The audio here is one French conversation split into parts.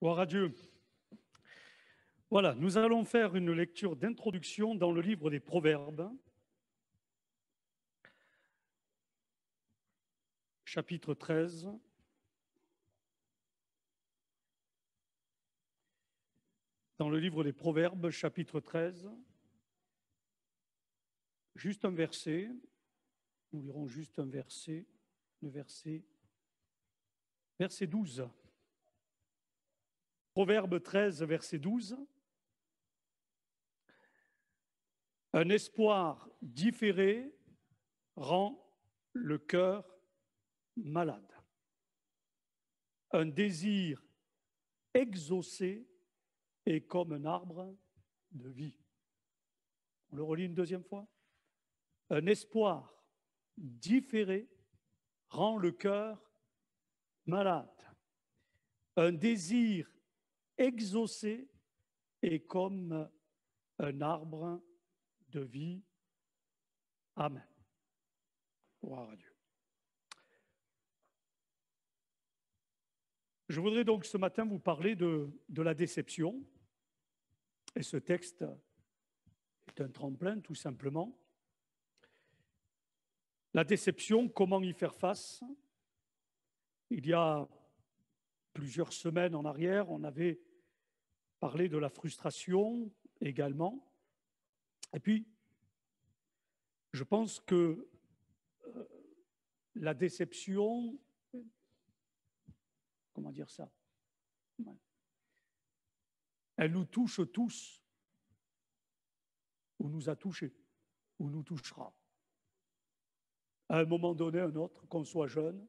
Gloire à Dieu. Voilà, nous allons faire une lecture d'introduction dans le livre des Proverbes, chapitre 13. Dans le livre des Proverbes, chapitre 13, juste un verset, nous lirons juste un verset, verset 12. Proverbe 13, verset 12. Un espoir différé rend le cœur malade. Un désir exaucé est comme un arbre de vie. On le relit une deuxième fois. Un espoir différé rend le cœur malade. Un désir exaucé est comme un arbre de vie. Amen. Gloire à Dieu. Je voudrais donc ce matin vous parler de la déception. Et ce texte est un tremplin, tout simplement. La déception, comment y faire face? Il y a plusieurs semaines en arrière, on avait parlé de la frustration également. Et puis, je pense que la déception, comment dire ça? Elle nous touche tous, ou nous a touchés, ou nous touchera. À un moment donné, un autre, qu'on soit jeune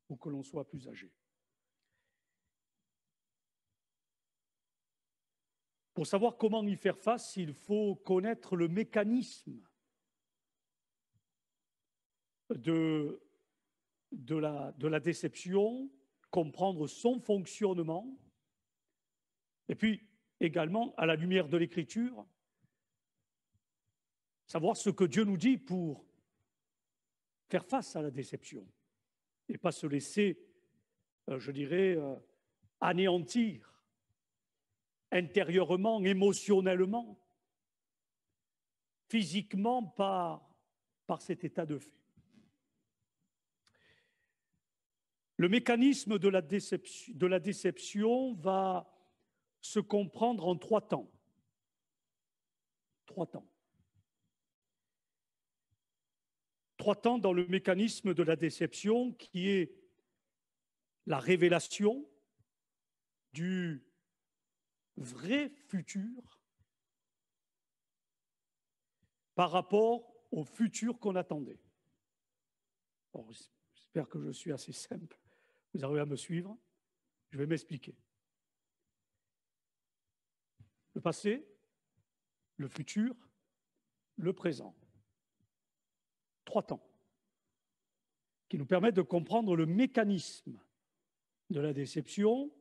ou que l'on soit plus âgé. Pour savoir comment y faire face, il faut connaître le mécanisme de la déception, comprendre son fonctionnement, et puis également, à la lumière de l'Écriture, savoir ce que Dieu nous dit pour faire face à la déception et pas se laisser, je dirais, anéantir intérieurement, émotionnellement, physiquement par cet état de fait. Le mécanisme de la déception va se comprendre en trois temps. Trois temps. Trois temps dans le mécanisme de la déception qui est la révélation du vrai futur par rapport au futur qu'on attendait. Bon, j'espère que je suis assez simple. Vous arrivez à me suivre? Je vais m'expliquer. Le passé, le futur, le présent. Trois temps qui nous permettent de comprendre le mécanisme de la déception,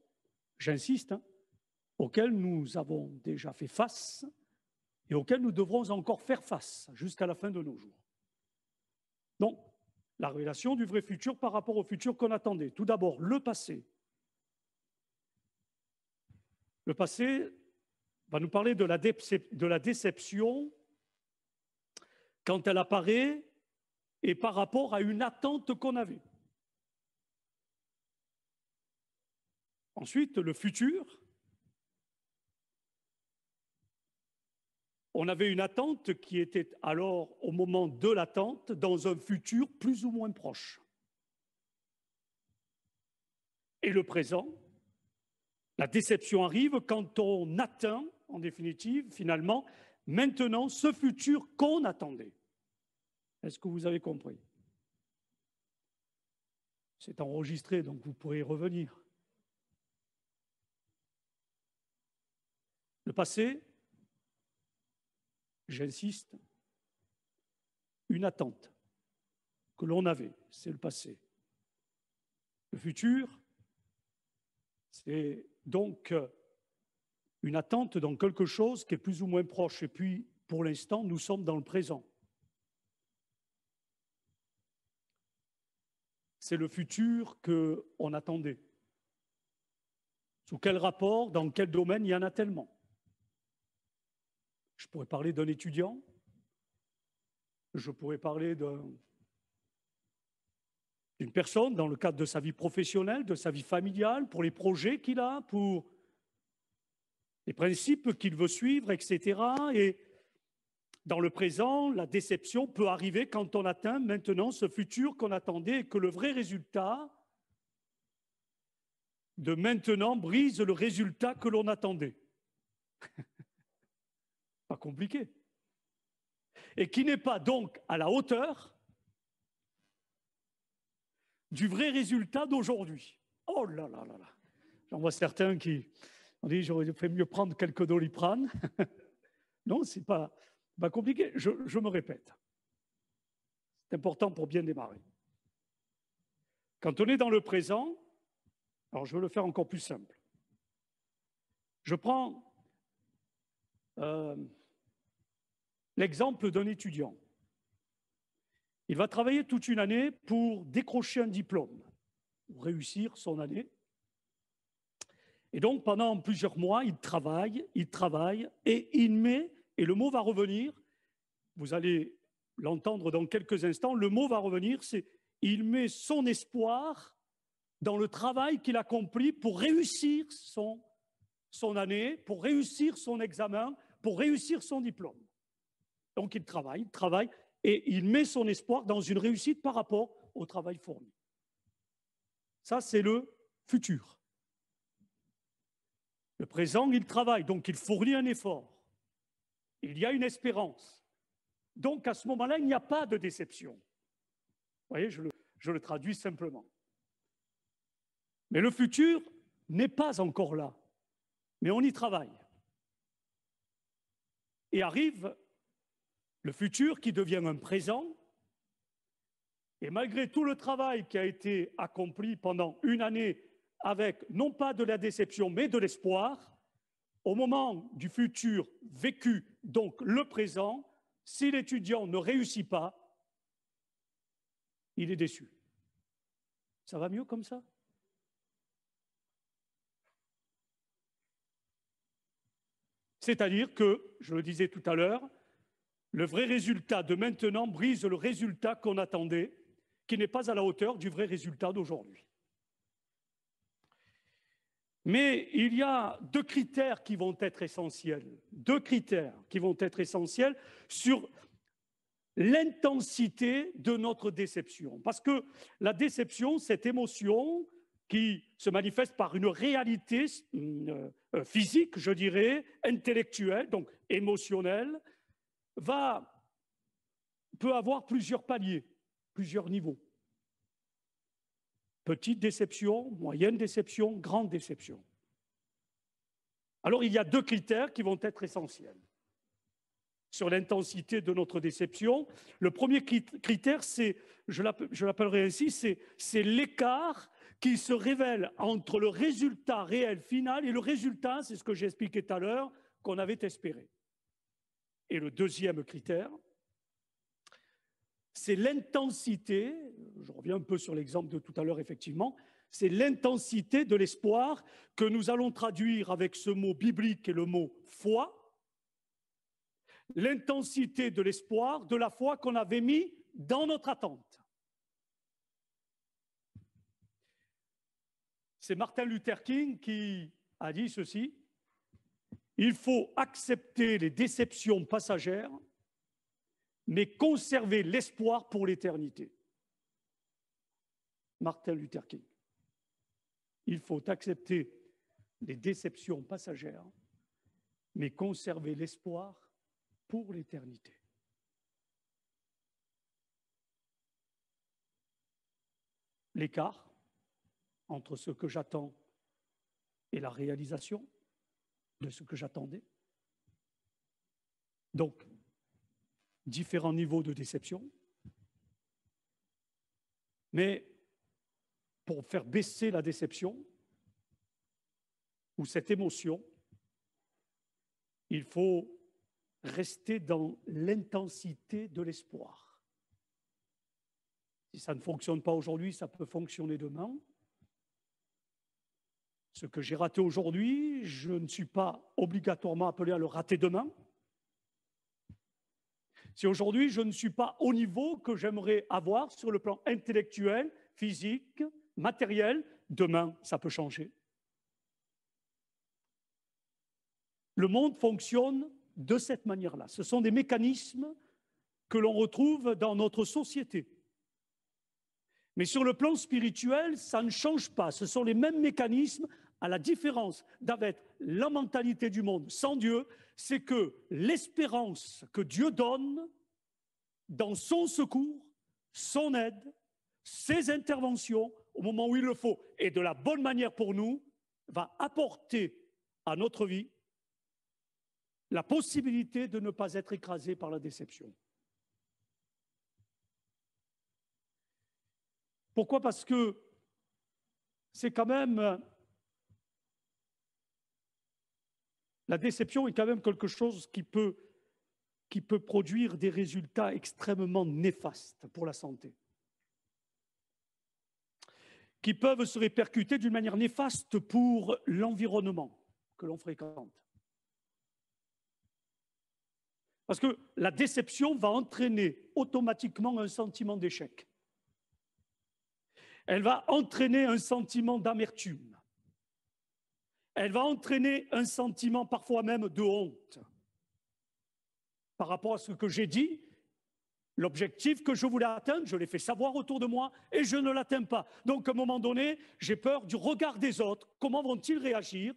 j'insiste, auquel nous avons déjà fait face et auquel nous devrons encore faire face jusqu'à la fin de nos jours. Donc, la révélation du vrai futur par rapport au futur qu'on attendait. Tout d'abord, le passé. Le passé va nous parler de la déception quand elle apparaît et par rapport à une attente qu'on avait. Ensuite, le futur. On avait une attente qui était alors, au moment de l'attente, dans un futur plus ou moins proche. Et le présent, la déception arrive quand on atteint, en définitive, finalement, maintenant, ce futur qu'on attendait. Est-ce que vous avez compris? C'est enregistré, donc vous pourrez y revenir. Le passé, j'insiste, une attente que l'on avait, c'est le passé. Le futur, c'est donc une attente dans quelque chose qui est plus ou moins proche. Et puis, pour l'instant, nous sommes dans le présent. C'est le futur qu'on attendait. Sous quel rapport, dans quel domaine, il y en a tellement. Je pourrais parler d'un étudiant, je pourrais parler d'une personne dans le cadre de sa vie professionnelle, de sa vie familiale, pour les projets qu'il a, pour les principes qu'il veut suivre, etc. Et dans le présent, la déception peut arriver quand on atteint maintenant ce futur qu'on attendait et que le vrai résultat de maintenant brise le résultat que l'on attendait. Pas compliqué. Et qui n'est pas donc à la hauteur du vrai résultat d'aujourd'hui. Oh là là là là. J'en vois certains qui ont dit j'aurais fait mieux prendre quelques Doliprane. Non, c'est pas compliqué. Je me répète. C'est important pour bien démarrer. Quand on est dans le présent, alors je vais le faire encore plus simple. Je prends l'exemple d'un étudiant. Il va travailler toute une année pour décrocher un diplôme, pour réussir son année. Et donc, pendant plusieurs mois, il travaille, et il met, et le mot va revenir, vous allez l'entendre dans quelques instants, le mot va revenir, c'est il met son espoir dans le travail qu'il accomplit pour réussir son année, pour réussir son examen, pour réussir son diplôme. Donc, il travaille, et il met son espoir dans une réussite par rapport au travail fourni. Ça, c'est le futur. Le présent, il travaille, donc il fournit un effort. Il y a une espérance. Donc, à ce moment-là, il n'y a pas de déception. Vous voyez, je le traduis simplement. Mais le futur n'est pas encore là. Mais on y travaille. Et arrive le futur qui devient un présent. Et malgré tout le travail qui a été accompli pendant une année avec non pas de la déception, mais de l'espoir, au moment du futur vécu, donc le présent, si l'étudiant ne réussit pas, il est déçu. Ça va mieux comme ça? C'est-à-dire que, je le disais tout à l'heure, le vrai résultat de maintenant brise le résultat qu'on attendait, qui n'est pas à la hauteur du vrai résultat d'aujourd'hui. Mais il y a deux critères qui vont être essentiels, sur l'intensité de notre déception. Parce que la déception, cette émotion qui se manifeste par une réalité physique, je dirais, intellectuelle, donc émotionnelle, peut avoir plusieurs paliers, plusieurs niveaux. Petite déception, moyenne déception, grande déception. Alors, il y a deux critères qui vont être essentiels sur l'intensité de notre déception. Le premier critère, c'est, je l'appellerai ainsi, c'est l'écart qui se révèle entre le résultat réel final et le résultat, c'est ce que j'ai expliqué tout à l'heure, qu'on avait espéré. Et le deuxième critère, c'est l'intensité, je reviens un peu sur l'exemple de tout à l'heure effectivement, c'est l'intensité de l'espoir que nous allons traduire avec ce mot biblique et le mot foi, l'intensité de l'espoir, de la foi qu'on avait mis dans notre attente. C'est Martin Luther King qui a dit ceci, il faut accepter les déceptions passagères mais conserver l'espoir pour l'éternité. Martin Luther King. Il faut accepter les déceptions passagères, mais conserver l'espoir pour l'éternité. L'écart entre ce que j'attends et la réalisation de ce que j'attendais. Donc, différents niveaux de déception, mais pour faire baisser la déception ou cette émotion, il faut rester dans l'intensité de l'espoir. Si ça ne fonctionne pas aujourd'hui, ça peut fonctionner demain. Ce que j'ai raté aujourd'hui, je ne suis pas obligatoirement appelé à le rater demain. Si aujourd'hui, je ne suis pas au niveau que j'aimerais avoir sur le plan intellectuel, physique, matériel, demain, ça peut changer. Le monde fonctionne de cette manière-là. Ce sont des mécanismes que l'on retrouve dans notre société. Mais sur le plan spirituel, ça ne change pas. Ce sont les mêmes mécanismes, à la différence d'avec la mentalité du monde sans Dieu, c'est que l'espérance que Dieu donne dans son secours, son aide, ses interventions, au moment où il le faut, et de la bonne manière pour nous, va apporter à notre vie la possibilité de ne pas être écrasé par la déception. Pourquoi? Parce que c'est quand même... La déception est quand même quelque chose qui peut produire des résultats extrêmement néfastes pour la santé, qui peuvent se répercuter d'une manière néfaste pour l'environnement que l'on fréquente. Parce que la déception va entraîner automatiquement un sentiment d'échec. Elle va entraîner un sentiment d'amertume. Elle va entraîner un sentiment parfois même de honte par rapport à ce que j'ai dit. L'objectif que je voulais atteindre, je l'ai fait savoir autour de moi et je ne l'atteins pas. Donc à un moment donné, j'ai peur du regard des autres. Comment vont-ils réagir?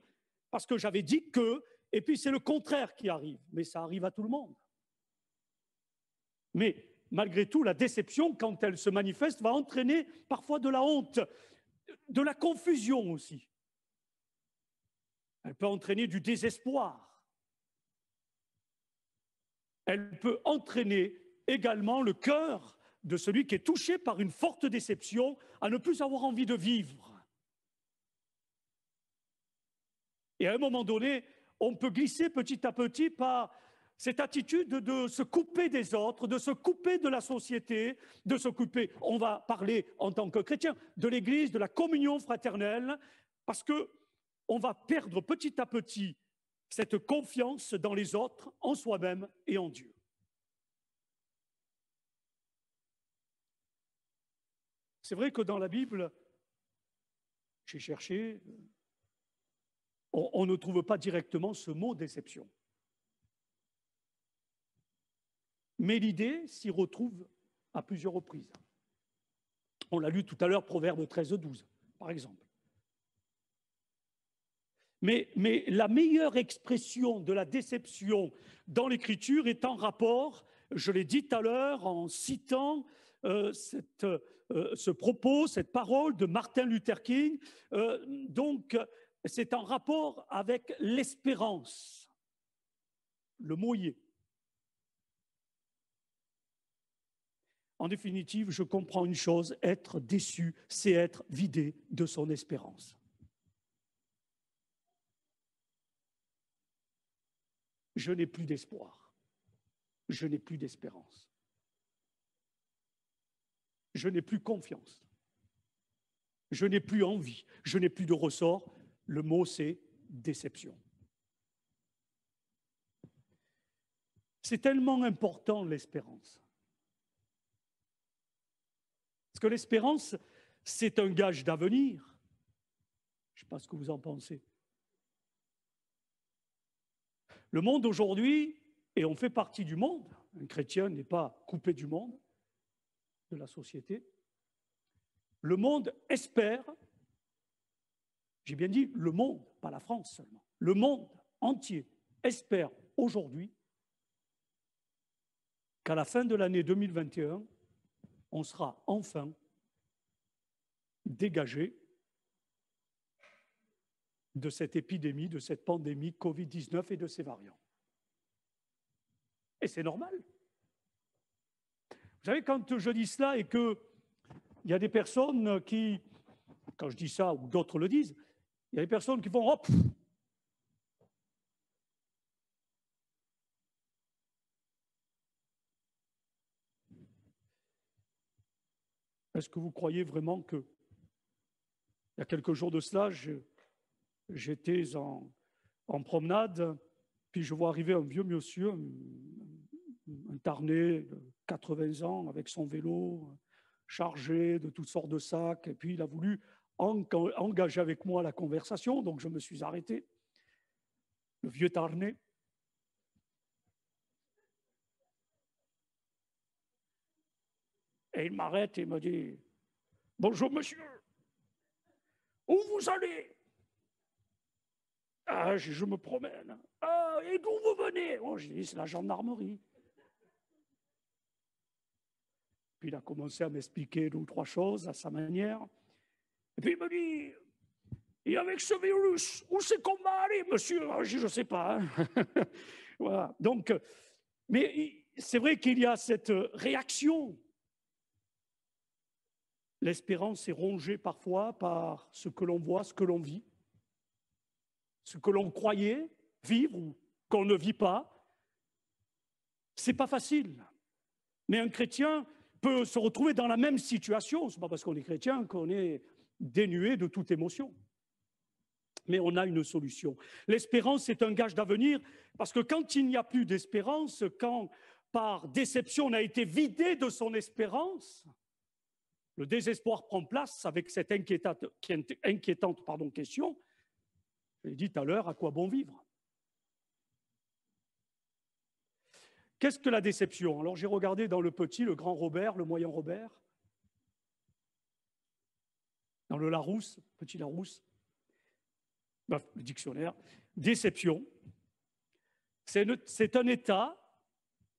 Parce que j'avais dit que, et puis c'est le contraire qui arrive. Mais ça arrive à tout le monde. Mais malgré tout, la déception, quand elle se manifeste, va entraîner parfois de la honte, de la confusion aussi. Elle peut entraîner du désespoir. Elle peut entraîner également le cœur de celui qui est touché par une forte déception à ne plus avoir envie de vivre. Et à un moment donné, on peut glisser petit à petit par cette attitude de se couper des autres, de se couper de la société, de se couper, on va parler en tant que chrétien, de l'Église, de la communion fraternelle, parce que on va perdre petit à petit cette confiance dans les autres, en soi-même et en Dieu. C'est vrai que dans la Bible, j'ai cherché, on ne trouve pas directement ce mot déception. Mais l'idée s'y retrouve à plusieurs reprises. On l'a lu tout à l'heure, Proverbe 13-12, par exemple. Mais la meilleure expression de la déception dans l'Écriture est en rapport, je l'ai dit tout à l'heure en citant ce propos, cette parole de Martin Luther King. Donc, c'est en rapport avec l'espérance, le mot y est. En définitive, je comprends une chose, être déçu, c'est être vidé de son espérance. Je n'ai plus d'espoir, je n'ai plus d'espérance, je n'ai plus confiance, je n'ai plus envie, je n'ai plus de ressort. Le mot, c'est déception. C'est tellement important, l'espérance. Parce que l'espérance, c'est un gage d'avenir. Je ne sais pas ce que vous en pensez. Le monde aujourd'hui, et on fait partie du monde, un chrétien n'est pas coupé du monde, de la société, le monde espère, j'ai bien dit le monde, pas la France seulement, le monde entier espère aujourd'hui qu'à la fin de l'année 2021, on sera enfin dégagé de cette épidémie, de cette pandémie Covid-19 et de ses variants. Et c'est normal. Vous savez, quand je dis cela et qu'il y a des personnes qui, quand je dis ça ou d'autres le disent, il y a des personnes qui vont « hop ». Est-ce que vous croyez vraiment que, il y a quelques jours de cela, j'étais en promenade, puis je vois arriver un vieux monsieur, un Tarnais de 80 ans, avec son vélo chargé de toutes sortes de sacs, et puis il a voulu engager avec moi la conversation, donc je me suis arrêté. Le vieux Tarnais. Et il m'arrête et me dit « Bonjour monsieur, où vous allez ?»« Ah, je me promène. »« Ah, et d'où vous venez ?» Oh, j'ai dit « C'est la gendarmerie. » Puis il a commencé à m'expliquer 2 ou 3 choses à sa manière. Et puis il me dit « Et avec ce virus, où c'est qu'on va aller, monsieur ?» Je ne sais pas. Hein. Voilà. Donc, mais c'est vrai qu'il y a cette réaction. L'espérance est rongée parfois par ce que l'on voit, ce que l'on vit, ce que l'on croyait vivre ou qu'on ne vit pas. Ce n'est pas facile. Mais un chrétien peut se retrouver dans la même situation. Ce n'est pas parce qu'on est chrétien qu'on est dénué de toute émotion. Mais on a une solution. L'espérance est un gage d'avenir parce que quand il n'y a plus d'espérance, quand par déception on a été vidé de son espérance, le désespoir prend place avec cette inquiétante question. Je l'ai dit tout à l'heure, à quoi bon vivre? Qu'est-ce que la déception? Alors j'ai regardé dans le petit, le grand Robert, le moyen Robert, dans le Larousse, petit Larousse, le dictionnaire. Déception, c'est un état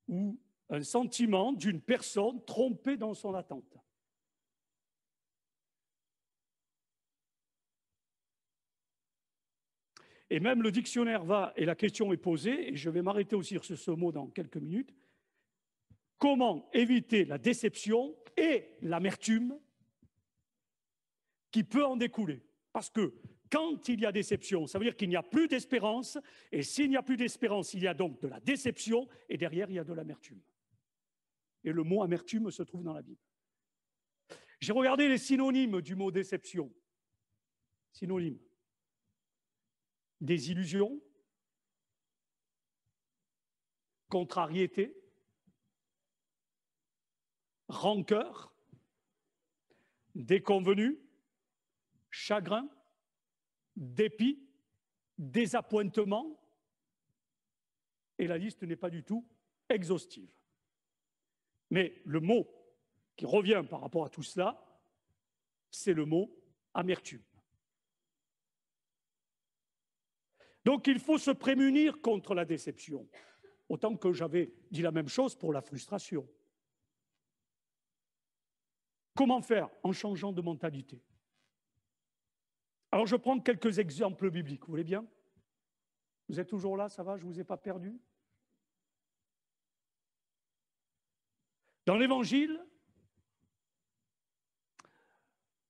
ou un sentiment d'une personne trompée dans son attente. Et même le dictionnaire va, et la question est posée, et je vais m'arrêter aussi sur ce mot dans quelques minutes, comment éviter la déception et l'amertume qui peut en découler? Parce que quand il y a déception, ça veut dire qu'il n'y a plus d'espérance, et s'il n'y a plus d'espérance, il y a donc de la déception, et derrière, il y a de l'amertume. Et le mot amertume se trouve dans la Bible. J'ai regardé les synonymes du mot déception. Synonymes. Désillusion, contrariété, rancœur, déconvenue, chagrin, dépit, désappointement, et la liste n'est pas du tout exhaustive. Mais le mot qui revient par rapport à tout cela, c'est le mot amertume. Donc il faut se prémunir contre la déception, autant que j'avais dit la même chose pour la frustration. Comment faire? En changeant de mentalité. Alors je prends quelques exemples bibliques, vous voulez bien? Vous êtes toujours là, ça va? Je ne vous ai pas perdu? Dans l'Évangile,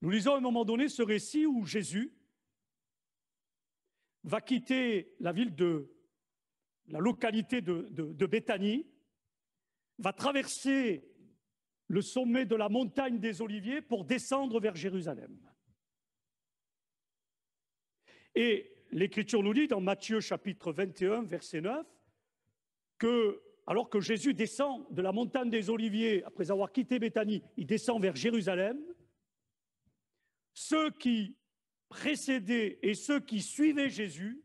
nous lisons à un moment donné ce récit où Jésus va quitter la localité de Béthanie, va traverser le sommet de la montagne des Oliviers pour descendre vers Jérusalem. Et l'Écriture nous dit dans Matthieu chapitre 21, verset 9, que alors que Jésus descend de la montagne des Oliviers, après avoir quitté Béthanie, il descend vers Jérusalem, ceux qui précédaient et ceux qui suivaient Jésus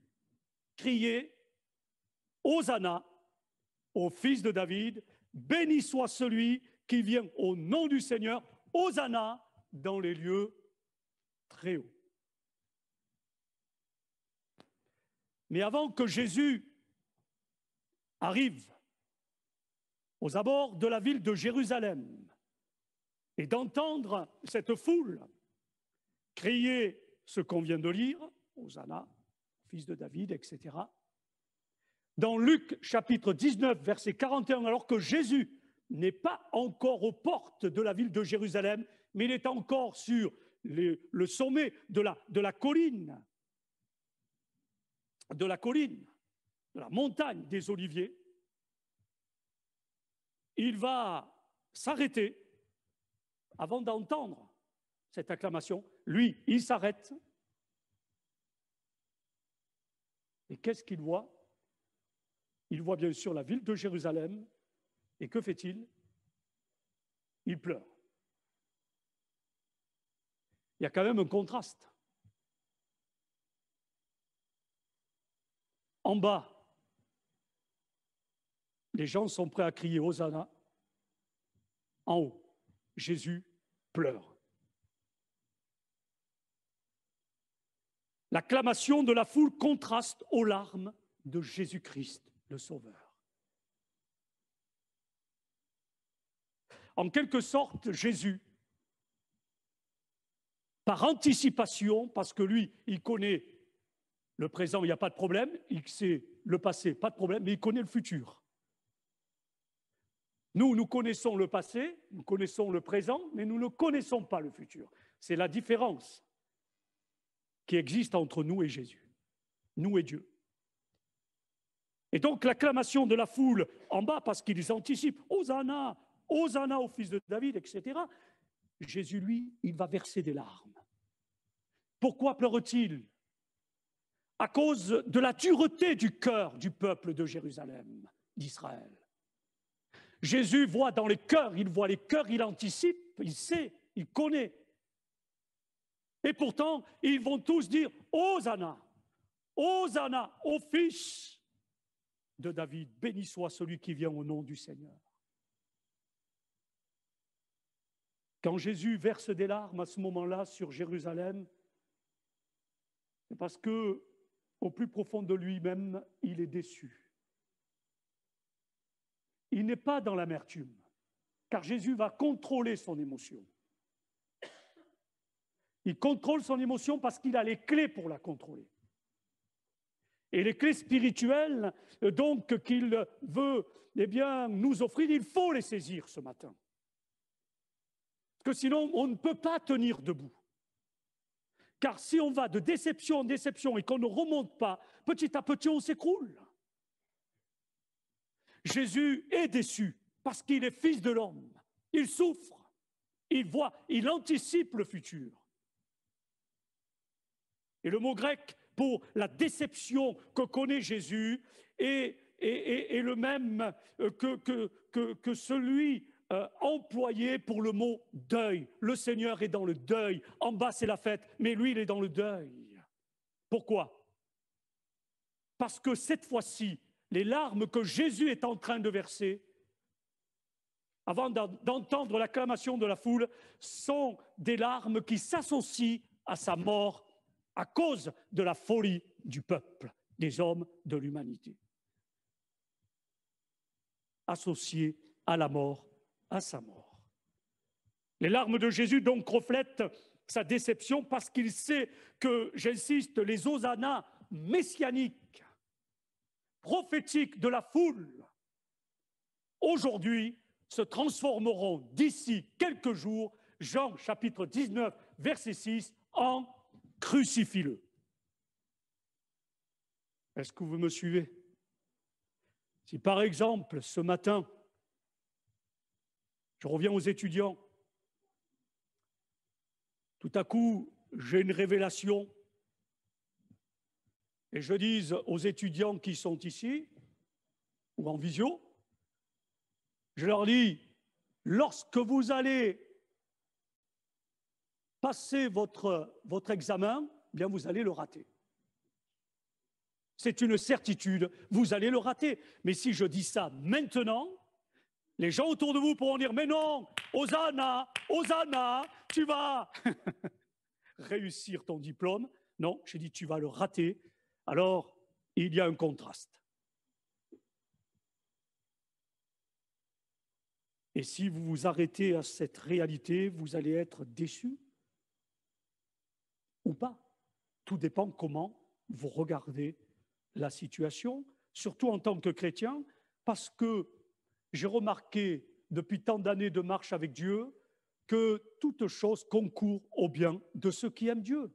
criaient « Hosanna au fils de David, béni soit celui qui vient au nom du Seigneur, Hosanna dans les lieux très hauts ». Mais avant que Jésus arrive aux abords de la ville de Jérusalem et d'entendre cette foule crier ce qu'on vient de lire, Hosanna, fils de David, etc. Dans Luc chapitre 19, verset 41, alors que Jésus n'est pas encore aux portes de la ville de Jérusalem, mais il est encore sur le sommet de la colline, de la montagne des Oliviers, il va s'arrêter avant d'entendre cette acclamation. Lui, il s'arrête Et qu'est-ce qu'il voit? Il voit bien sûr la ville de Jérusalem. Et que fait-il? Il pleure. Il y a quand même un contraste. En bas, les gens sont prêts à crier Hosanna. En haut, Jésus pleure. L'acclamation de la foule contraste aux larmes de Jésus-Christ, le Sauveur. En quelque sorte, Jésus, par anticipation, parce que lui, il connaît le présent, il n'y a pas de problème, il sait le passé, pas de problème, mais il connaît le futur. Nous connaissons le passé, nous connaissons le présent, mais nous ne connaissons pas le futur. C'est la différence qui existe entre nous et Jésus, nous et Dieu. Et donc l'acclamation de la foule en bas, parce qu'ils anticipent « Hosanna, Hosanna au fils de David », etc. Jésus, lui, il va verser des larmes. Pourquoi pleure-t-il? À cause de la dureté du cœur du peuple de Jérusalem, d'Israël. Jésus voit dans les cœurs, il anticipe, il sait, il connaît. Et pourtant, ils vont tous dire « Hosanna, Hosanna au fils de David, béni soit celui qui vient au nom du Seigneur ». Quand Jésus verse des larmes à ce moment-là sur Jérusalem, c'est parce que, au plus profond de lui-même, il est déçu. Il n'est pas dans l'amertume, car Jésus va contrôler son émotion. Il contrôle son émotion parce qu'il a les clés pour la contrôler. Et les clés spirituelles, donc, qu'il veut nous offrir, il faut les saisir ce matin. Parce que sinon, on ne peut pas tenir debout. Car si on va de déception en déception et qu'on ne remonte pas, petit à petit, on s'écroule. Jésus est déçu parce qu'il est fils de l'homme. Il souffre, il voit, il anticipe le futur. Et le mot grec pour la déception que connaît Jésus est le même que celui employé pour le mot deuil. Le Seigneur est dans le deuil. En bas, c'est la fête, mais lui, il est dans le deuil. Pourquoi? Parce que cette fois-ci, les larmes que Jésus est en train de verser, avant d'entendre l'acclamation de la foule, sont des larmes qui s'associent à sa mort à cause de la folie du peuple, des hommes de l'humanité. Associées à la mort, à sa mort. Les larmes de Jésus donc reflètent sa déception parce qu'il sait que, j'insiste, les hosannas messianiques, prophétiques de la foule, aujourd'hui se transformeront d'ici quelques jours, Jean chapitre 19, verset 6, en crucifie-le. Est-ce que vous me suivez? Si par exemple, ce matin, je reviens aux étudiants, tout à coup, j'ai une révélation et je dis aux étudiants qui sont ici ou en visio, je leur dis, lorsque vous allez passer votre examen, eh bien vous allez le rater. C'est une certitude, vous allez le rater. Mais si je dis ça maintenant, les gens autour de vous pourront dire, mais non, Hosanna, Hosanna, tu vas réussir ton diplôme. Non, j'ai dit, tu vas le rater. Alors, il y a un contraste. Et si vous vous arrêtez à cette réalité, vous allez être déçu ou pas. Tout dépend comment vous regardez la situation, surtout en tant que chrétien, parce que j'ai remarqué depuis tant d'années de marche avec Dieu que toute chose concourt au bien de ceux qui aiment Dieu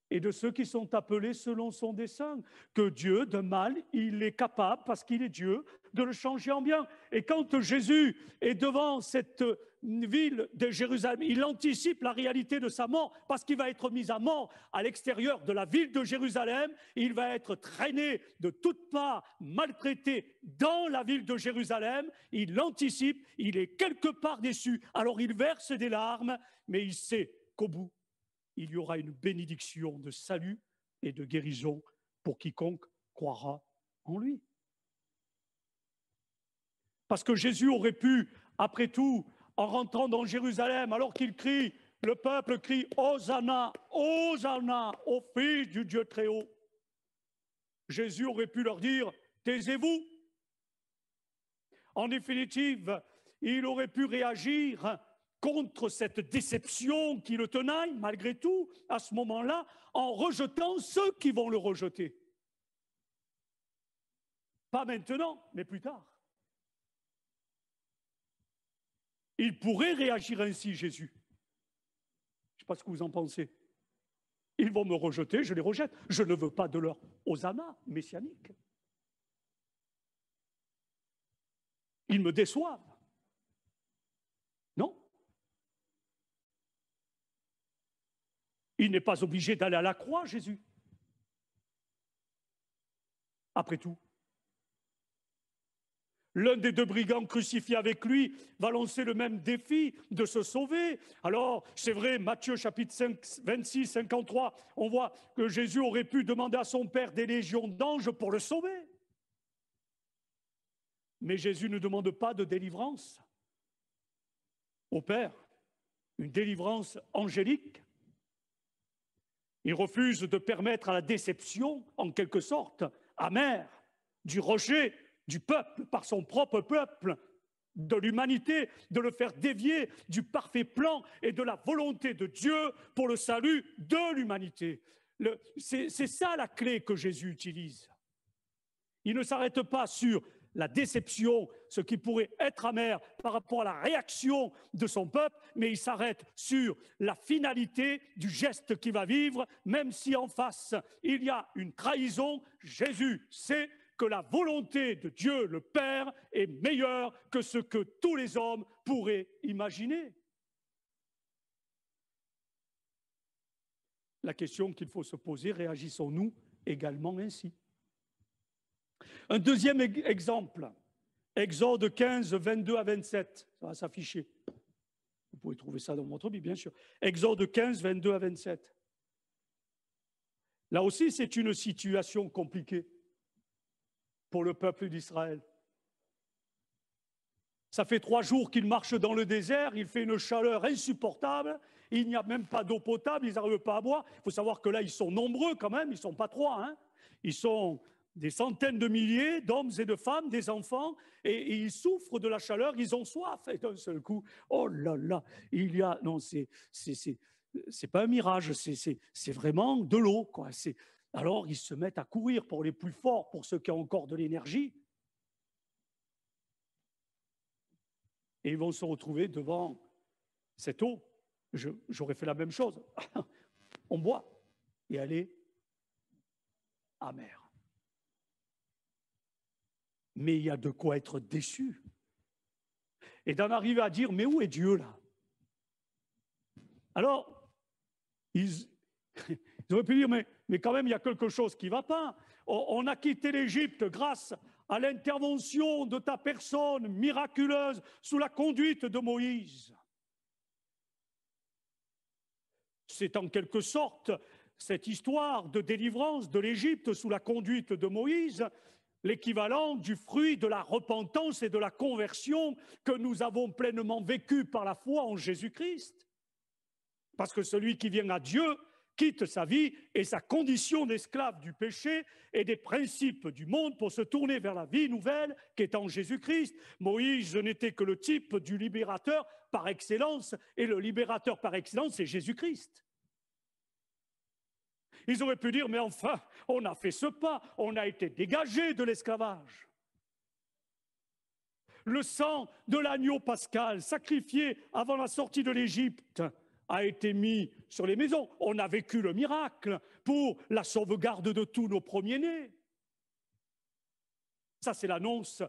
et de ceux qui sont appelés selon son dessein. Que Dieu, de mal, il est capable, parce qu'il est Dieu, de le changer en bien. Et quand Jésus est devant cette ville de Jérusalem, il anticipe la réalité de sa mort parce qu'il va être mis à mort à l'extérieur de la ville de Jérusalem. Il va être traîné de toutes parts, maltraité dans la ville de Jérusalem. Il l'anticipe, il est quelque part déçu. Alors il verse des larmes, mais il sait qu'au bout, il y aura une bénédiction de salut et de guérison pour quiconque croira en lui. Parce que Jésus aurait pu, après tout, en rentrant dans Jérusalem, alors qu'il crie, le peuple crie « Hosanna, Hosanna au Fils du Dieu très haut ». Jésus aurait pu leur dire « Taisez-vous ». En définitive, il aurait pu réagir contre cette déception qui le tenaille, malgré tout, à ce moment-là, en rejetant ceux qui vont le rejeter. Pas maintenant, mais plus tard. Il pourrait réagir ainsi, Jésus. Je ne sais pas ce que vous en pensez. Ils vont me rejeter, je les rejette. Je ne veux pas de leur hosanna messianique. Ils me déçoivent. Non. Il n'est pas obligé d'aller à la croix, Jésus. Après tout. L'un des deux brigands crucifiés avec lui va lancer le même défi de se sauver. Alors, c'est vrai, Matthieu chapitre 5, 26, 53, on voit que Jésus aurait pu demander à son Père des légions d'anges pour le sauver. Mais Jésus ne demande pas de délivrance au Père, une délivrance angélique. Il refuse de permettre à la déception, en quelque sorte, amère, du rejet du peuple, par son propre peuple, de l'humanité, de le faire dévier du parfait plan et de la volonté de Dieu pour le salut de l'humanité. C'est ça la clé que Jésus utilise. Il ne s'arrête pas sur la déception, ce qui pourrait être amer par rapport à la réaction de son peuple, mais il s'arrête sur la finalité du geste qu'il va vivre, même si en face il y a une trahison. Jésus sait que la volonté de Dieu le Père est meilleure que ce que tous les hommes pourraient imaginer. La question qu'il faut se poser, réagissons-nous également ainsi? Un deuxième exemple, Exode 15, 22 à 27, ça va s'afficher. Vous pouvez trouver ça dans votre Bible, bien sûr. Exode 15, 22 à 27. Là aussi, c'est une situation compliquée pour le peuple d'Israël. Ça fait 3 jours qu'ils marchent dans le désert, il fait une chaleur insupportable, il n'y a même pas d'eau potable, ils n'arrivent pas à boire. Il faut savoir que là, ils sont nombreux quand même, ils ne sont pas 3, hein. Ils sont des centaines de milliers d'hommes et de femmes, des enfants, et ils souffrent de la chaleur, ils ont soif. Et d'un seul coup, oh là là, il y a... Non, c'est pas un mirage, c'est vraiment de l'eau, quoi. Alors, ils se mettent à courir pour les plus forts, pour ceux qui ont encore de l'énergie. Et ils vont se retrouver devant cette eau. J'aurais fait la même chose. On boit. Et elle est amère. Mais il y a de quoi être déçu. Et d'en arriver à dire, mais où est Dieu là? Alors, ils auraient pu dire, mais quand même, il y a quelque chose qui ne va pas. On a quitté l'Égypte grâce à l'intervention de ta personne miraculeuse sous la conduite de Moïse. C'est en quelque sorte cette histoire de délivrance de l'Égypte sous la conduite de Moïse, l'équivalent du fruit de la repentance et de la conversion que nous avons pleinement vécu par la foi en Jésus-Christ. Parce que celui qui vient à Dieu quitte sa vie et sa condition d'esclave du péché et des principes du monde pour se tourner vers la vie nouvelle qui est en Jésus-Christ. Moïse n'était que le type du libérateur par excellence, et le libérateur par excellence, c'est Jésus-Christ. Ils auraient pu dire, mais enfin, on a fait ce pas, on a été dégagé de l'esclavage. Le sang de l'agneau pascal, sacrifié avant la sortie de l'Égypte, a été mis sur les maisons. On a vécu le miracle pour la sauvegarde de tous nos premiers-nés. Ça, c'est l'annonce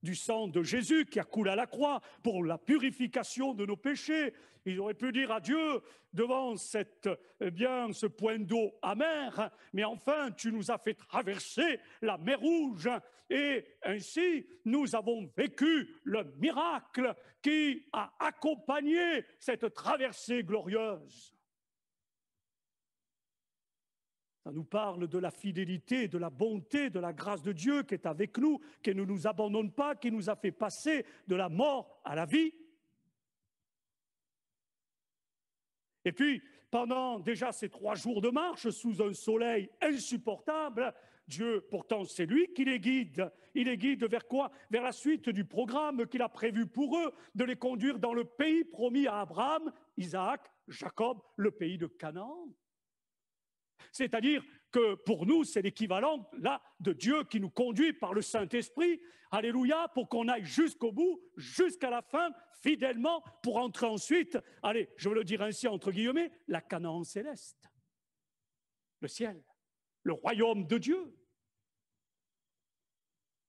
du sang de Jésus qui a coulé à la croix pour la purification de nos péchés. Ils auraient pu dire à Dieu devant ce point d'eau amer, mais enfin tu nous as fait traverser la mer Rouge et ainsi nous avons vécu le miracle qui a accompagné cette traversée glorieuse. Ça nous parle de la fidélité, de la bonté, de la grâce de Dieu qui est avec nous, qui ne nous abandonne pas, qui nous a fait passer de la mort à la vie. Et puis, pendant déjà ces 3 jours de marche, sous un soleil insupportable, Dieu, pourtant, c'est lui qui les guide. Il les guide vers quoi? Vers la suite du programme qu'il a prévu pour eux, de les conduire dans le pays promis à Abraham, Isaac, Jacob, le pays de Canaan. C'est-à-dire que pour nous, c'est l'équivalent là de Dieu qui nous conduit par le Saint-Esprit, alléluia, pour qu'on aille jusqu'au bout, jusqu'à la fin, fidèlement, pour entrer ensuite, allez, je veux le dire ainsi entre guillemets, la Canaan céleste, le ciel, le royaume de Dieu.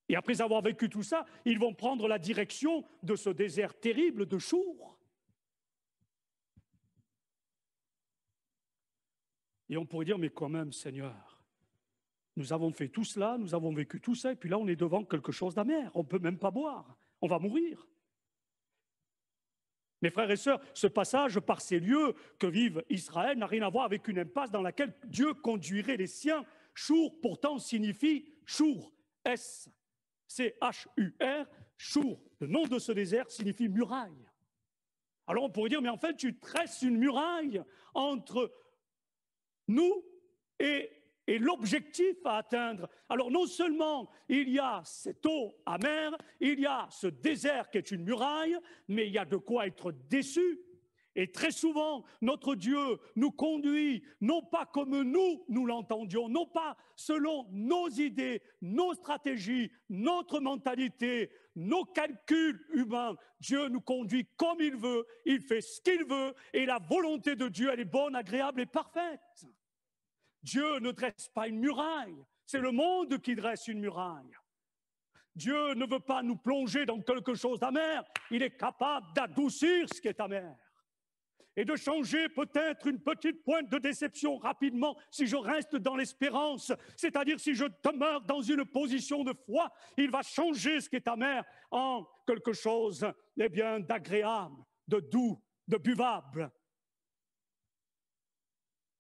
Et après avoir vécu tout ça, ils vont prendre la direction de ce désert terrible de Chour. Et on pourrait dire, mais quand même, Seigneur, nous avons fait tout cela, nous avons vécu tout ça, et puis là, on est devant quelque chose d'amer. On ne peut même pas boire. On va mourir. Mes frères et sœurs, ce passage par ces lieux que vive Israël n'a rien à voir avec une impasse dans laquelle Dieu conduirait les siens. Chour, pourtant, signifie Chour. S-C-H-U-R. Chour, le nom de ce désert, signifie muraille. Alors on pourrait dire, mais en fait, tu tresses une muraille entre nous et l'objectif à atteindre. Alors non seulement il y a cette eau amère, il y a ce désert qui est une muraille, mais il y a de quoi être déçu. Et très souvent, notre Dieu nous conduit, non pas comme nous l'entendions, non pas selon nos idées, nos stratégies, notre mentalité, nos calculs humains. Dieu nous conduit comme il veut, il fait ce qu'il veut, et la volonté de Dieu, elle est bonne, agréable et parfaite. Dieu ne dresse pas une muraille, c'est le monde qui dresse une muraille. Dieu ne veut pas nous plonger dans quelque chose d'amer, il est capable d'adoucir ce qui est amer et de changer peut-être une petite pointe de déception rapidement si je reste dans l'espérance, c'est-à-dire si je demeure dans une position de foi, il va changer ce qui est amer en quelque chose d'agréable, de doux, de buvable.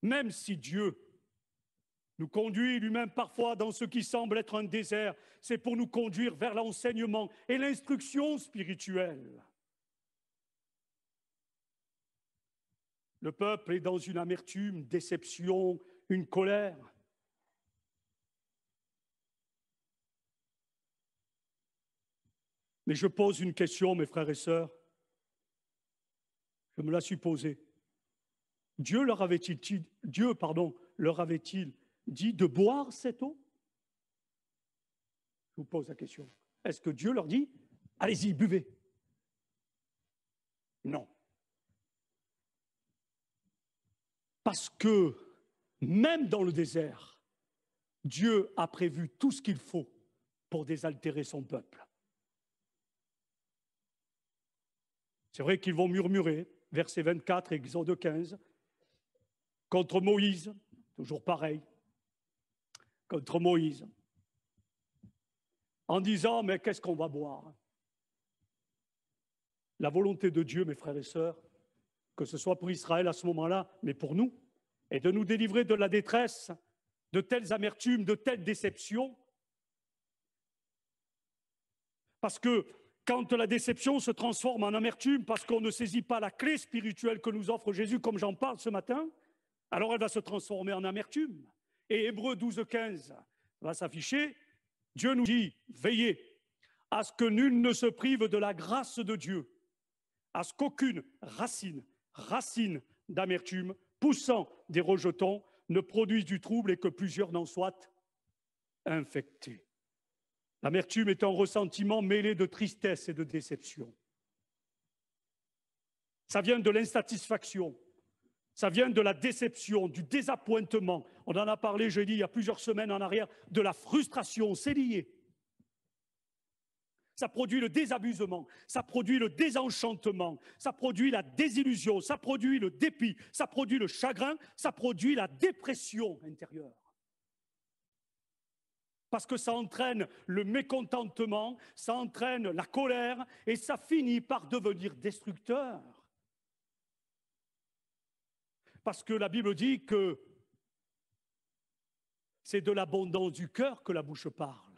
Même si Dieu nous conduit lui-même parfois dans ce qui semble être un désert, c'est pour nous conduire vers l'enseignement et l'instruction spirituelle. Le peuple est dans une amertume, une déception, une colère. Mais je pose une question, mes frères et sœurs. Je me la suis posée. Dieu leur avait-il dit de boire cette eau? Je vous pose la question. Est-ce que Dieu leur dit, allez-y, buvez? Non. Parce que même dans le désert, Dieu a prévu tout ce qu'il faut pour désaltérer son peuple. C'est vrai qu'ils vont murmurer, verset 24, Exode 15, contre Moïse, toujours pareil, contre Moïse, en disant, mais qu'est-ce qu'on va boire? La volonté de Dieu, mes frères et sœurs, que ce soit pour Israël à ce moment-là, mais pour nous, est de nous délivrer de la détresse, de telles amertumes, de telles déceptions. Parce que quand la déception se transforme en amertume, parce qu'on ne saisit pas la clé spirituelle que nous offre Jésus, comme j'en parle ce matin, alors elle va se transformer en amertume. Et Hébreux 12, 15 va s'afficher. Dieu nous dit, veillez à ce que nul ne se prive de la grâce de Dieu, à ce qu'aucune racine d'amertume, poussant des rejetons, ne produise du trouble et que plusieurs n'en soient infectés. L'amertume est un ressentiment mêlé de tristesse et de déception. Ça vient de l'insatisfaction, ça vient de la déception, du désappointement. On en a parlé, il y a plusieurs semaines en arrière, de la frustration, c'est lié. ça produit le désabusement, ça produit le désenchantement, ça produit la désillusion, ça produit le dépit, ça produit le chagrin, ça produit la dépression intérieure. Parce que ça entraîne le mécontentement, ça entraîne la colère et ça finit par devenir destructeur. Parce que la Bible dit que c'est de l'abondance du cœur que la bouche parle.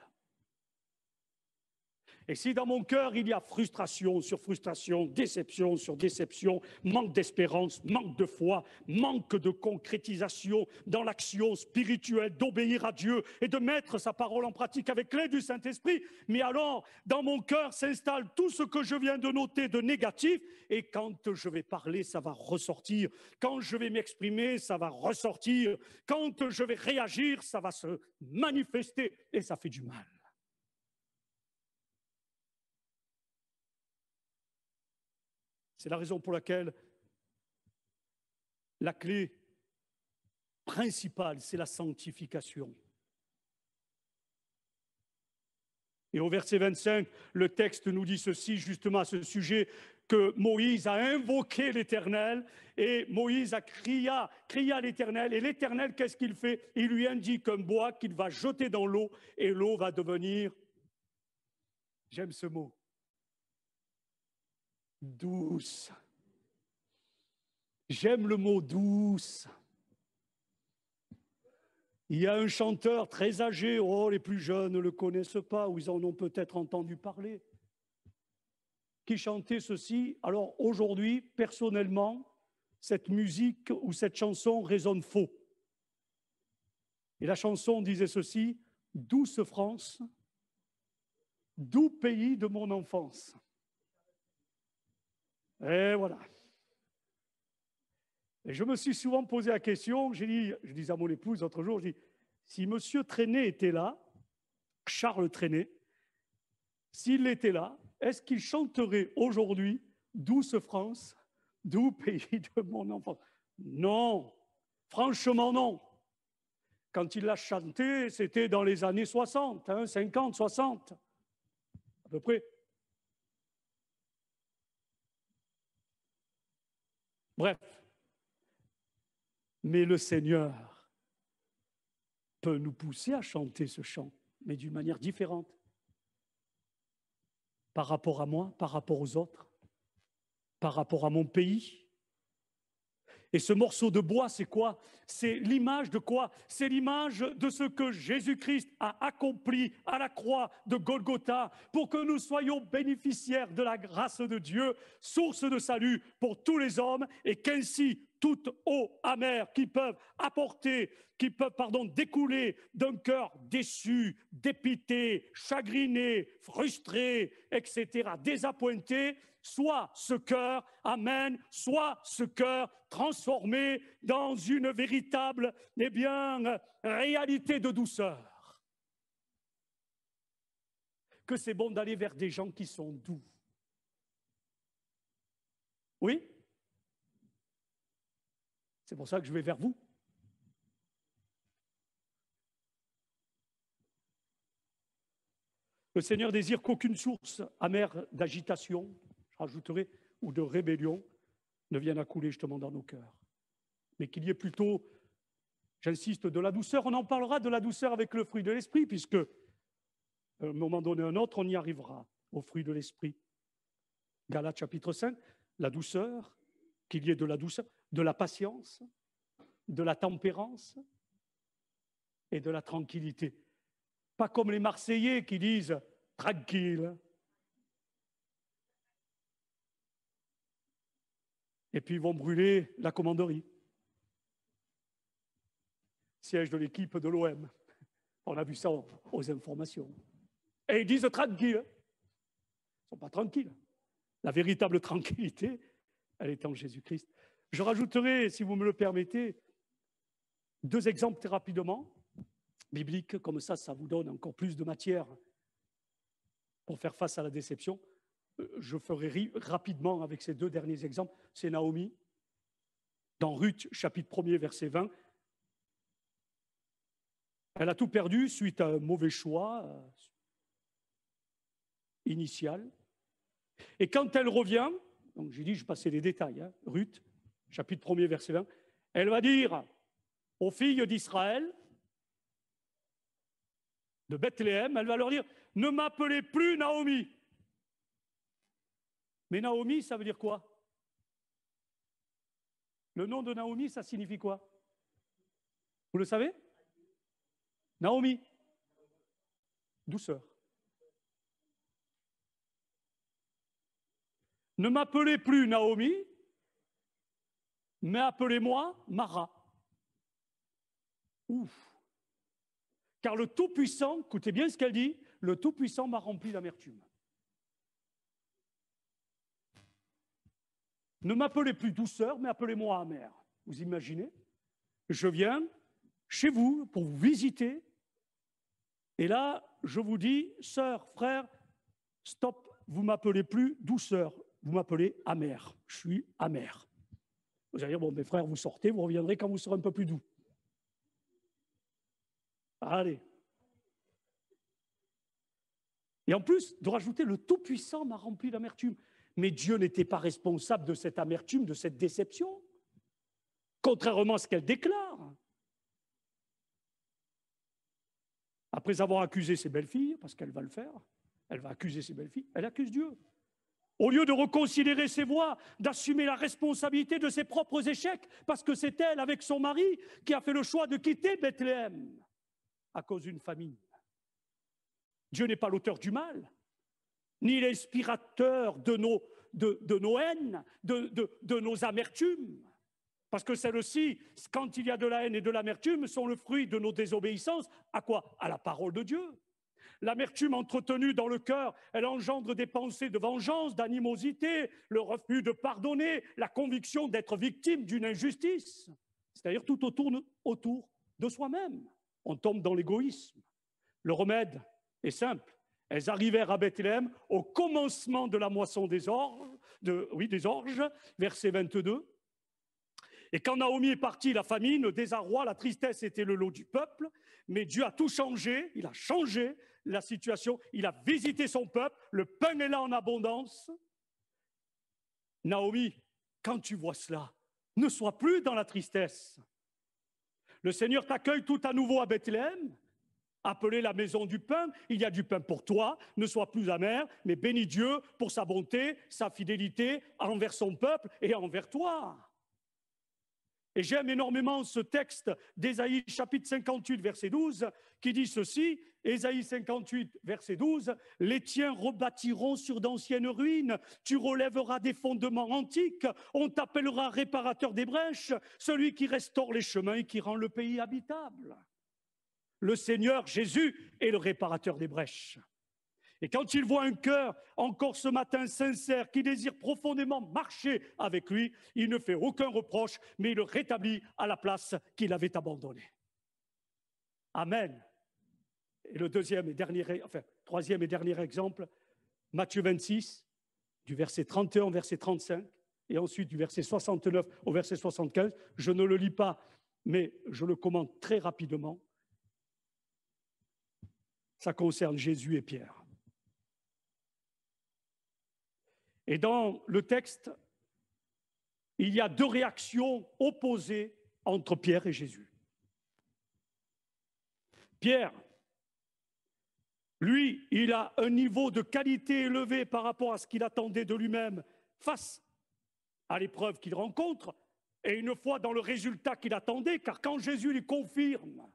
Et si dans mon cœur il y a frustration sur frustration, déception sur déception, manque d'espérance, manque de foi, manque de concrétisation dans l'action spirituelle, d'obéir à Dieu et de mettre sa parole en pratique avec l'aide du Saint-Esprit, mais alors dans mon cœur s'installe tout ce que je viens de noter de négatif, et quand je vais parler, ça va ressortir, quand je vais m'exprimer, ça va ressortir, quand je vais réagir, ça va se manifester et ça fait du mal. C'est la raison pour laquelle la clé principale, c'est la sanctification. Et au verset 25, le texte nous dit ceci justement à ce sujet, que Moïse a invoqué l'Éternel et Moïse a crié à l'Éternel. Et l'Éternel, qu'est-ce qu'il fait? Il lui indique un bois qu'il va jeter dans l'eau et l'eau va devenir, j'aime ce mot, douce. J'aime le mot douce. Il y a un chanteur très âgé, oh, les plus jeunes ne le connaissent pas, ou ils en ont peut-être entendu parler, qui chantait ceci. Alors aujourd'hui, personnellement, cette musique ou cette chanson résonne faux. Et la chanson disait ceci: douce France, doux pays de mon enfance. Et voilà. Et je me suis souvent posé la question, je disais à mon épouse l'autre jour, je dis, si M. Trenet était là, Charles Trenet, s'il était là, est-ce qu'il chanterait aujourd'hui « Douce France, doux pays de mon enfance » ? Non, franchement non. Quand il l'a chanté, c'était dans les années 60, 50, 60, à peu près. Bref. Mais le Seigneur peut nous pousser à chanter ce chant, mais d'une manière différente. Par rapport à moi, par rapport aux autres, par rapport à mon pays. Et ce morceau de bois, c'est quoi? C'est l'image de quoi? C'est l'image de ce que Jésus-Christ a accompli à la croix de Golgotha pour que nous soyons bénéficiaires de la grâce de Dieu, source de salut pour tous les hommes, et qu'ainsi toute eau amère qui peuvent découler d'un cœur déçu, dépité, chagriné, frustré, etc., désappointé, soit ce cœur, amen, soit ce cœur transformé dans une véritable, réalité de douceur. Que c'est bon d'aller vers des gens qui sont doux. Oui? C'est pour ça que je vais vers vous. Le Seigneur désire qu'aucune source amère d'agitation, je rajouterai, ou de rébellion ne vienne à couler justement dans nos cœurs. Mais qu'il y ait plutôt, j'insiste, de la douceur. On en parlera de la douceur avec le fruit de l'esprit, puisque à un moment donné ou un autre, on y arrivera au fruit de l'esprit. Galates chapitre 5, la douceur, qu'il y ait de la douceur, de la patience, de la tempérance et de la tranquillité. Pas comme les Marseillais qui disent « tranquille ». Et puis ils vont brûler la commanderie. Siège de l'équipe de l'OM. On a vu ça aux informations. Et ils disent « tranquille ». Ils ne sont pas tranquilles. La véritable tranquillité, elle est en Jésus-Christ. Je rajouterai, si vous me le permettez, 2 exemples très rapidement, bibliques, comme ça vous donne encore plus de matière pour faire face à la déception. Je ferai rapidement avec ces 2 derniers exemples. C'est Naomi, dans Ruth, chapitre 1er, verset 20. Elle a tout perdu suite à un mauvais choix, initiale. Et quand elle revient, donc j'ai dit, je passais les détails, hein, Ruth, chapitre 1er, verset 20, elle va dire aux filles d'Israël, de Bethléem, elle va leur dire, ne m'appelez plus Naomi. Mais Naomi, ça veut dire quoi? Le nom de Naomi, ça signifie quoi? Vous le savez? Naomi. Douceur. Ne m'appelez plus Naomi, mais appelez-moi Mara. Ouf. Car le Tout-Puissant, écoutez bien ce qu'elle dit, le Tout-Puissant m'a rempli d'amertume. Ne m'appelez plus douceur, mais appelez-moi amère. Vous imaginez? Je viens chez vous pour vous visiter. Et là, je vous dis, sœur, frère, stop, vous m'appelez plus douceur, vous m'appelez amère. Je suis amère. Vous allez dire, bon, mes frères, vous sortez, vous reviendrez quand vous serez un peu plus doux. Allez. Et en plus, de rajouter, le Tout-Puissant m'a rempli d'amertume. Mais Dieu n'était pas responsable de cette amertume, de cette déception, contrairement à ce qu'elle déclare. Après avoir accusé ses belles-filles, parce qu'elle va le faire, elle va accuser ses belles-filles, elle accuse Dieu. Au lieu de reconsidérer ses voies, d'assumer la responsabilité de ses propres échecs, parce que c'est elle, avec son mari, qui a fait le choix de quitter Bethléem à cause d'une famine. Dieu n'est pas l'auteur du mal, ni l'inspirateur de nos haines, de nos amertumes. Parce que celles-ci, quand il y a de la haine et de l'amertume, sont le fruit de nos désobéissances. À quoi? À la parole de Dieu. L'amertume entretenue dans le cœur, elle engendre des pensées de vengeance, d'animosité, le refus de pardonner, la conviction d'être victime d'une injustice. C'est-à-dire tout autour de soi-même. On tombe dans l'égoïsme. Le remède est simple. Elles arrivèrent à Bethléem au commencement de la moisson des orges, verset 22. Et quand Naomi est partie, la famine, le désarroi, la tristesse était le lot du peuple. Mais Dieu a tout changé, il a changé la situation, il a visité son peuple, le pain est là en abondance. Naomi, quand tu vois cela, ne sois plus dans la tristesse. Le Seigneur t'accueille tout à nouveau à Bethléem, appelé la maison du pain, il y a du pain pour toi, ne sois plus amer, mais bénis Dieu pour sa bonté, sa fidélité envers son peuple et envers toi. Et j'aime énormément ce texte d'Ésaïe chapitre 58 verset 12 qui dit ceci, Ésaïe 58 verset 12, « Les tiens rebâtiront sur d'anciennes ruines, tu relèveras des fondements antiques, on t'appellera réparateur des brèches, celui qui restaure les chemins et qui rend le pays habitable. » Le Seigneur Jésus est le réparateur des brèches. Et quand il voit un cœur, encore ce matin sincère, qui désire profondément marcher avec lui, il ne fait aucun reproche, mais il le rétablit à la place qu'il avait abandonnée. Amen. Et le troisième et dernier exemple, Matthieu 26, du verset 31 au verset 35, et ensuite du verset 69 au verset 75. Je ne le lis pas, mais je le commente très rapidement. Ça concerne Jésus et Pierre. Et dans le texte, il y a deux réactions opposées entre Pierre et Jésus. Pierre, lui, il a un niveau de qualité élevé par rapport à ce qu'il attendait de lui-même face à l'épreuve qu'il rencontre, et une fois dans le résultat qu'il attendait, car quand Jésus lui confirme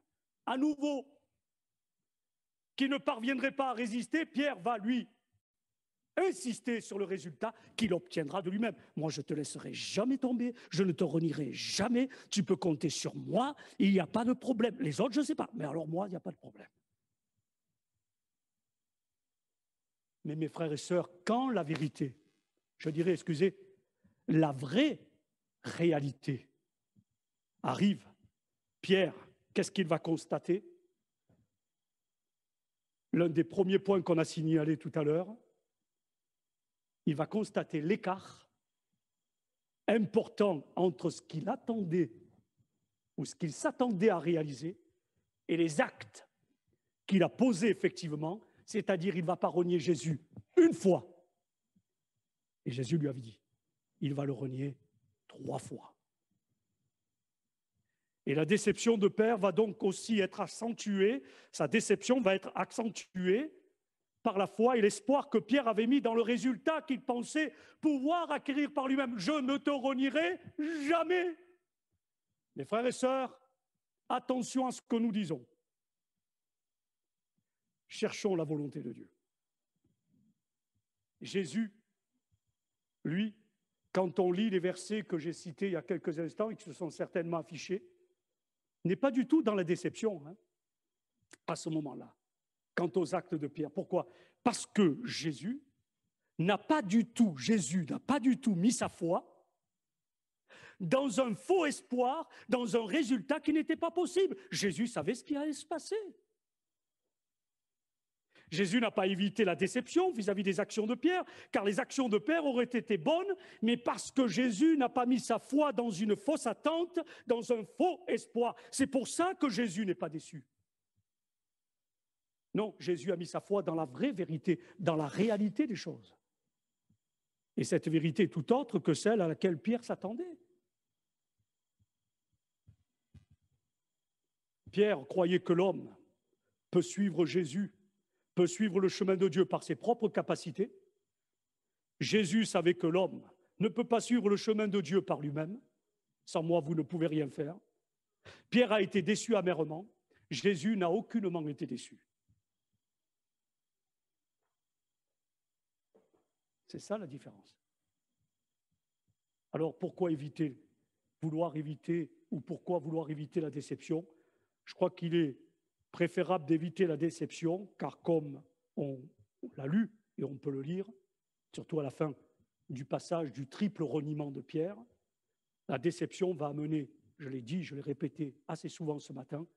à nouveau qu'il ne parviendrait pas à résister, Pierre va lui insister sur le résultat qu'il obtiendra de lui-même. Moi, je ne te laisserai jamais tomber, je ne te renierai jamais, tu peux compter sur moi, il n'y a pas de problème. Les autres, je ne sais pas, mais alors moi, il n'y a pas de problème. Mais mes frères et sœurs, quand la vérité, je dirais, excusez, la vraie réalité arrive, Pierre, qu'est-ce qu'il va constater? L'un des premiers points qu'on a signalé tout à l'heure, il va constater l'écart important entre ce qu'il attendait ou ce qu'il s'attendait à réaliser et les actes qu'il a posés effectivement. c'est-à-dire il ne va pas renier Jésus une fois. Et Jésus lui avait dit, il va le renier 3 fois. Et la déception de Père va donc aussi être accentuée, sa déception va être accentuée par la foi et l'espoir que Pierre avait mis dans le résultat qu'il pensait pouvoir acquérir par lui-même. Je ne te renierai jamais. Mes frères et sœurs, attention à ce que nous disons. Cherchons la volonté de Dieu. Jésus, lui, quand on lit les versets que j'ai cités il y a quelques instants et qui se sont certainement affichés, n'est pas du tout dans la déception à ce moment-là, quant aux actes de Pierre. Pourquoi? Parce que Jésus n'a pas du tout mis sa foi dans un faux espoir, dans un résultat qui n'était pas possible. Jésus savait ce qui allait se passer. Jésus n'a pas évité la déception vis-à-vis des actions de Pierre, car les actions de Pierre auraient été bonnes, mais parce que Jésus n'a pas mis sa foi dans une fausse attente, dans un faux espoir. C'est pour ça que Jésus n'est pas déçu. Non, Jésus a mis sa foi dans la vraie vérité, dans la réalité des choses. Et cette vérité est tout autre que celle à laquelle Pierre s'attendait. Pierre croyait que l'homme peut suivre Jésus, peut suivre le chemin de Dieu par ses propres capacités. Jésus savait que l'homme ne peut pas suivre le chemin de Dieu par lui-même. Sans moi, vous ne pouvez rien faire. Pierre a été déçu amèrement. Jésus n'a aucunement été déçu. C'est ça la différence. Alors pourquoi vouloir éviter la déception? Je crois qu'il est préférable d'éviter la déception, car comme on l'a lu et on peut le lire, surtout à la fin du passage du triple reniement de Pierre, la déception va amener, je l'ai dit, je l'ai répété assez souvent ce matin,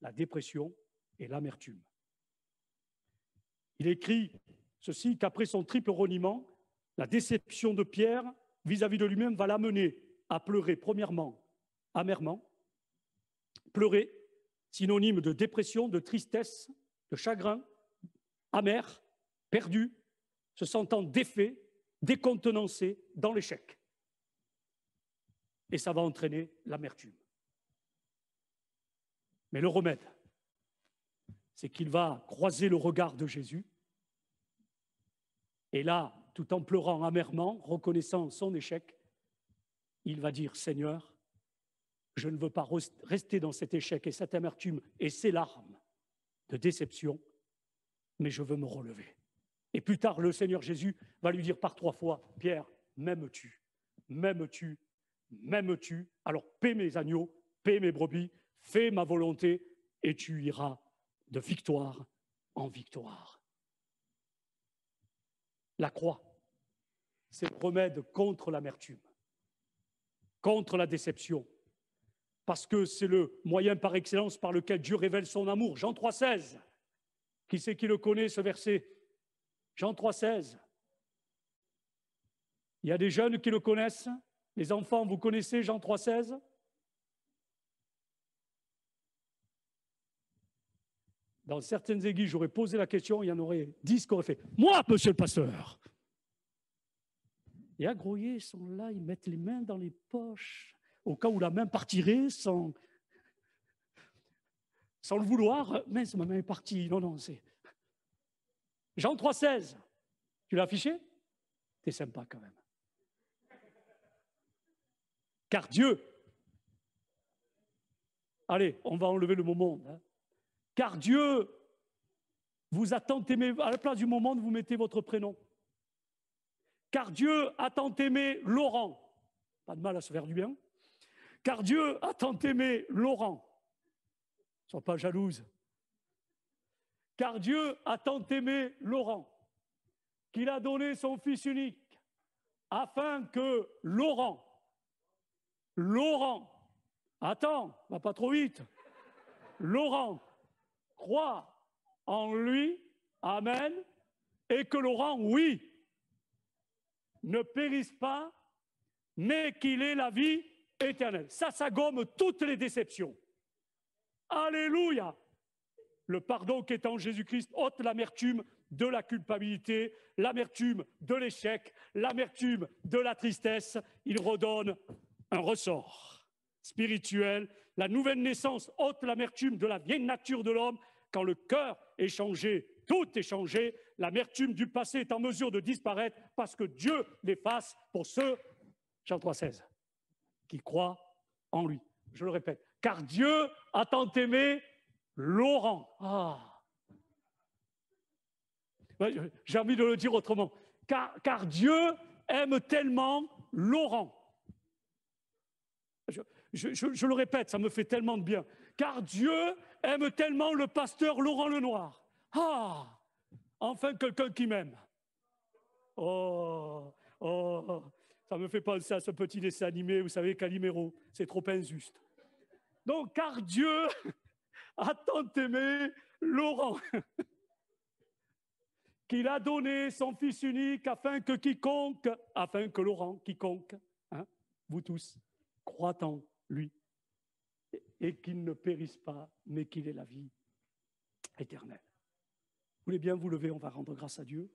la dépression et l'amertume. Il écrit ceci, qu'après son triple reniement, la déception de Pierre vis-à-vis de lui-même va l'amener à pleurer, premièrement, amèrement, pleurer, synonyme de dépression, de tristesse, de chagrin, amer, perdu, se sentant défait, décontenancé, dans l'échec. Et ça va entraîner l'amertume. Mais le remède, c'est qu'il va croiser le regard de Jésus. Et là, tout en pleurant amèrement, reconnaissant son échec, il va dire, Seigneur, je ne veux pas rester dans cet échec et cette amertume et ces larmes de déception, mais je veux me relever. Et plus tard, le Seigneur Jésus va lui dire par 3 fois, Pierre, m'aimes-tu? M'aimes-tu? M'aimes-tu? Alors paie mes agneaux, paie mes brebis, fais ma volonté et tu iras de victoire en victoire. La croix, c'est le remède contre l'amertume, contre la déception, parce que c'est le moyen par excellence par lequel Dieu révèle son amour. Jean 3,16. Qui c'est qui le connaît, ce verset? Jean 3,16. Il y a des jeunes qui le connaissent. Les enfants, vous connaissez Jean 3,16? Dans certaines églises, j'aurais posé la question, il y en aurait 10 qui auraient fait « Moi, monsieur le pasteur !» Et à Groyer, ils sont là, ils mettent les mains dans les poches, au cas où la main partirait sans le vouloir. Mince, ma main est partie. Non, c'est... Jean 3,16. Tu l'as affiché? T'es sympa quand même. Car Dieu... Allez, on va enlever le mot monde. Car Dieu vous a tant aimé, à la place du mot monde, vous mettez votre prénom. Car Dieu a tant aimé Laurent. Pas de mal à se faire du bien. Car Dieu a tant aimé Laurent. Ne sois pas jalouse. Car Dieu a tant aimé Laurent qu'il a donné son Fils unique afin que Laurent, attends, va pas trop vite, Laurent croit en lui, amen, et que Laurent, oui, ne périsse pas, mais qu'il ait la vie éternelle. Ça gomme toutes les déceptions. Alléluia! Le pardon qui est en Jésus-Christ ôte l'amertume de la culpabilité, l'amertume de l'échec, l'amertume de la tristesse. Il redonne un ressort spirituel. La nouvelle naissance ôte l'amertume de la vieille nature de l'homme. Quand le cœur est changé, tout est changé. L'amertume du passé est en mesure de disparaître parce que Dieu l'efface pour ceux, Jean 3,16, qui croient en lui. Je le répète, car Dieu a tant aimé Laurent. J'ai envie de le dire autrement. Car Dieu aime tellement Laurent. Je le répète, ça me fait tellement de bien. Car Dieu aime tellement le pasteur Laurent Lenoir. Enfin quelqu'un qui m'aime. Ça me fait penser à ce petit dessin animé, vous savez, Calimero. C'est trop injuste. Donc, car Dieu a tant aimé Laurent qu'il a donné son Fils unique afin que Laurent, quiconque, vous tous, croient en lui et qu'il ne périsse pas, mais qu'il ait la vie éternelle. Vous voulez bien vous lever, on va rendre grâce à Dieu.